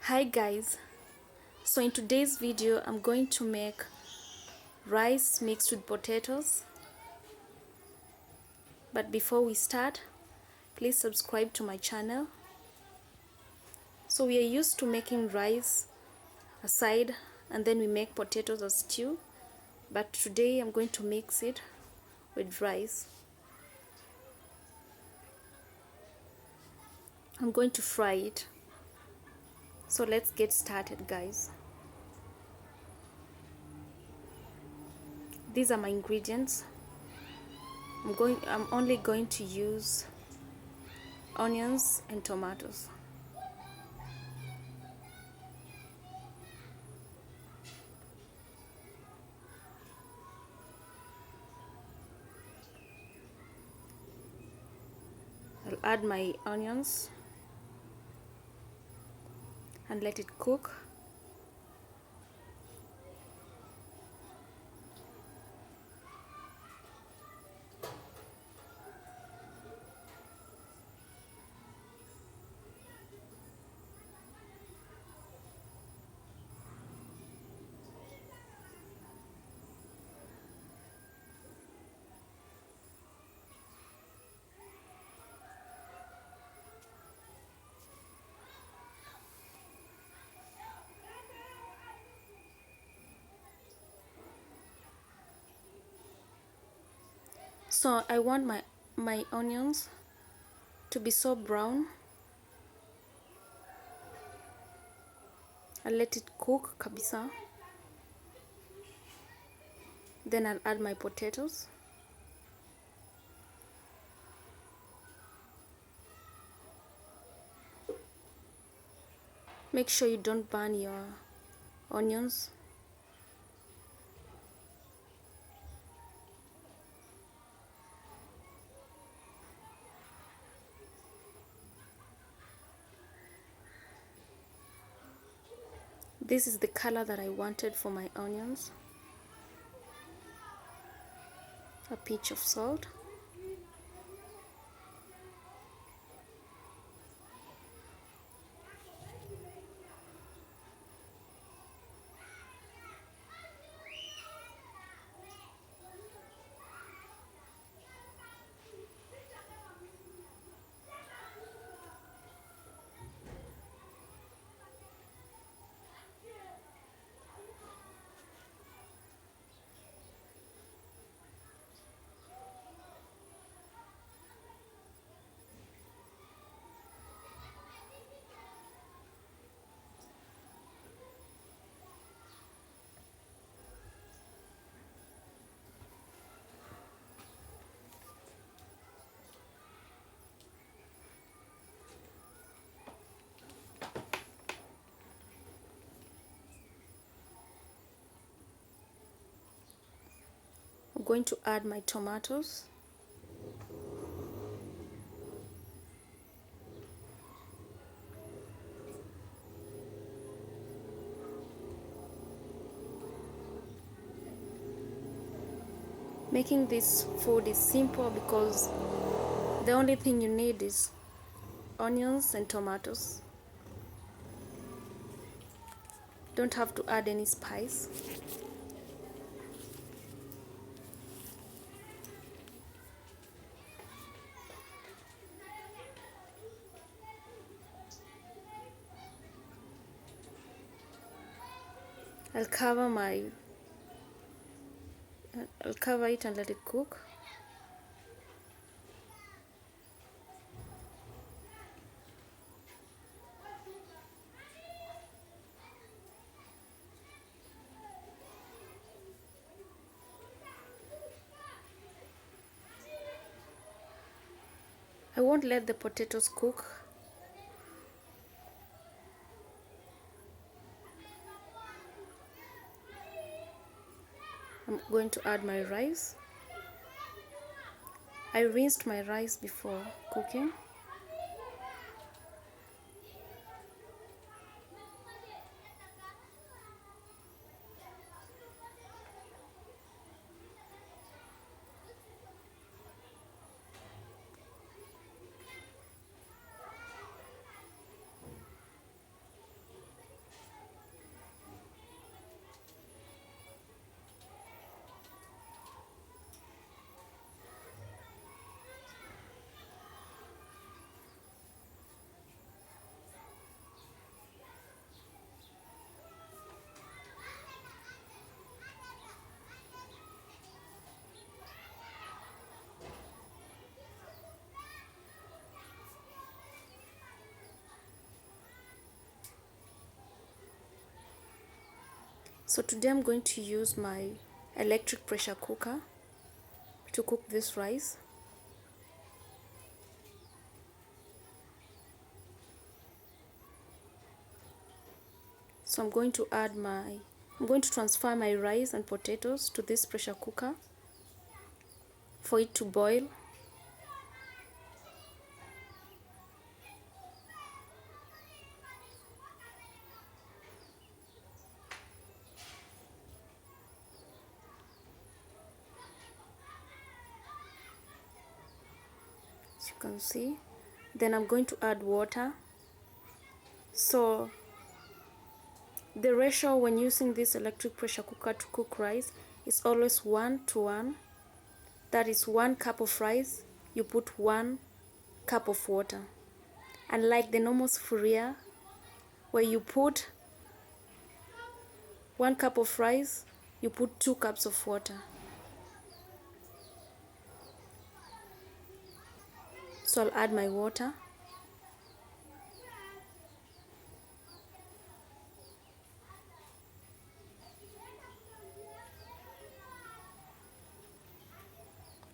Hi guys, so in today's video I'm going to make rice mixed with potatoes. But before we start, please subscribe to my channel. So we are used to making rice aside and then we make potatoes as stew, but today I'm going to mix it with rice. I'm going to fry it. So let's get started, guys. These are my ingredients. I'm only going to use onions and tomatoes. I'll add my onions and let it cook. So I want my onions to be so brown. I'll let it cook kabisa. Then I'll add my potatoes. Make sure you don't burn your onions. This is the color that I wanted for my onions. A pinch of salt. I'm going to add my tomatoes. Making this food is simple because the only thing you need is onions and tomatoes. Don't have to add any spice. I'll cover it and let it cook. I won't let the potatoes cook. I'm going to add my rice. I rinsed my rice before cooking. So today I'm going to use my electric pressure cooker to cook this rice. So I'm going to transfer my rice and potatoes to this pressure cooker for it to boil. As you can see, then I'm going to add water. So the ratio when using this electric pressure cooker to cook rice is always 1:1. That is 1 cup of rice, you put 1 cup of water. Unlike the normal sufuria, where you put 1 cup of rice, you put 2 cups of water. So I'll add my water.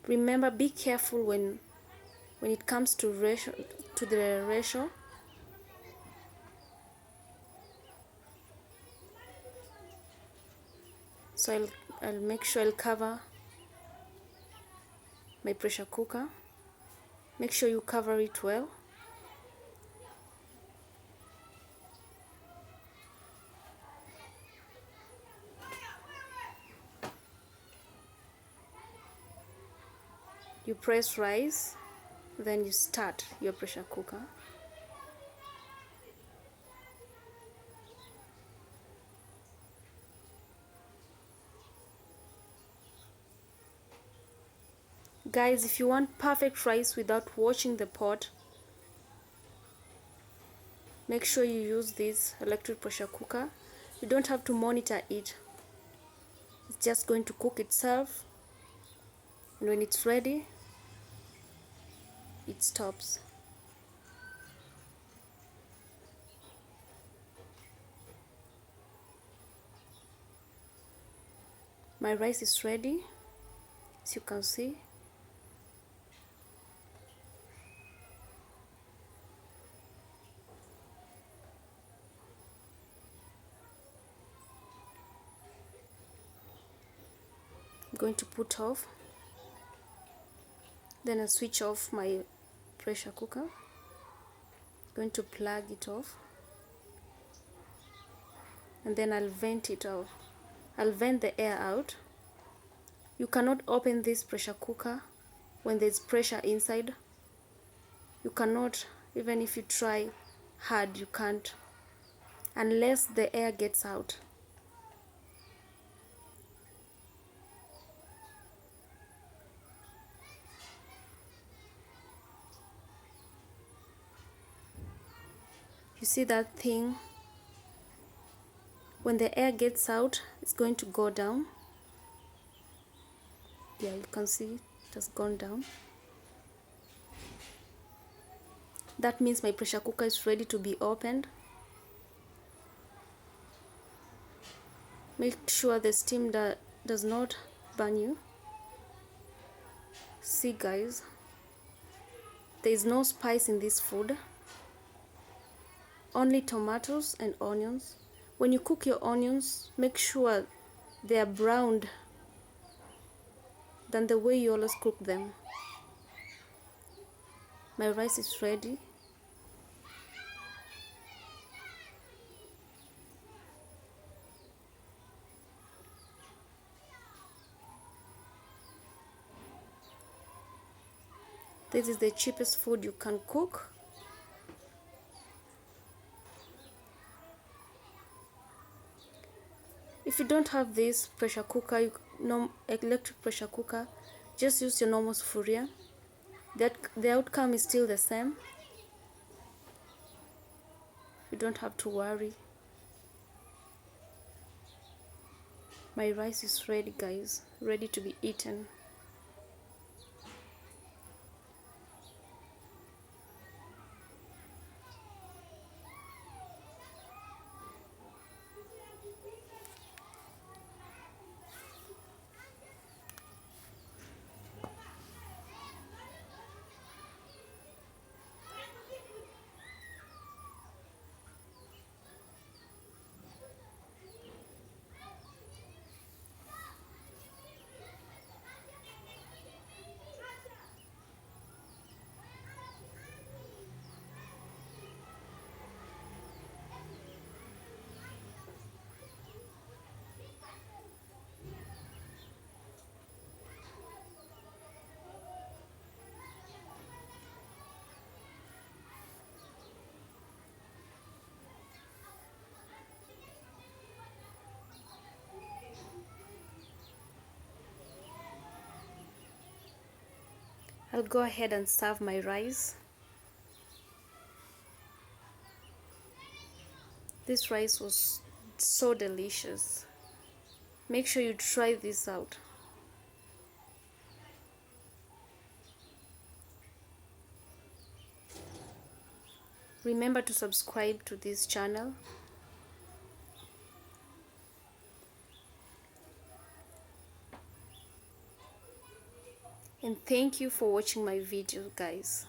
Remember, be careful when it comes to the ratio. So I'll make sure I'll cover my pressure cooker. Make sure you cover it well. You press rice, then you start your pressure cooker. Guys, if you want perfect rice without washing the pot, make sure you use this electric pressure cooker. You don't have to monitor it. It's just going to cook itself. And when it's ready, it stops. My rice is ready, as you can see. I'm going to put off. Then I'll switch off my pressure cooker. I'm going to plug it off. And then I'll vent it out. I'll vent the air out. You cannot open this pressure cooker when there's pressure inside. You cannot, even if you try hard, you can't, unless the air gets out. You see that thing? When the air gets out, it's going to go down. Yeah, you can see it has gone down. That means my pressure cooker is ready to be opened. Make sure the steam does not burn you. See guys, there is no spice in this food. Only tomatoes and onions. When you cook your onions, make sure they are browned than the way you always cook them. My rice is ready. This is the cheapest food you can cook. If you don't have this pressure cooker, electric pressure cooker, just use your normal sufuria. The outcome is still the same. You don't have to worry. My rice is ready, guys, ready to be eaten. I'll go ahead and serve my rice. This rice was so delicious. Make sure you try this out. Remember to subscribe to this channel. And thank you for watching my video, guys.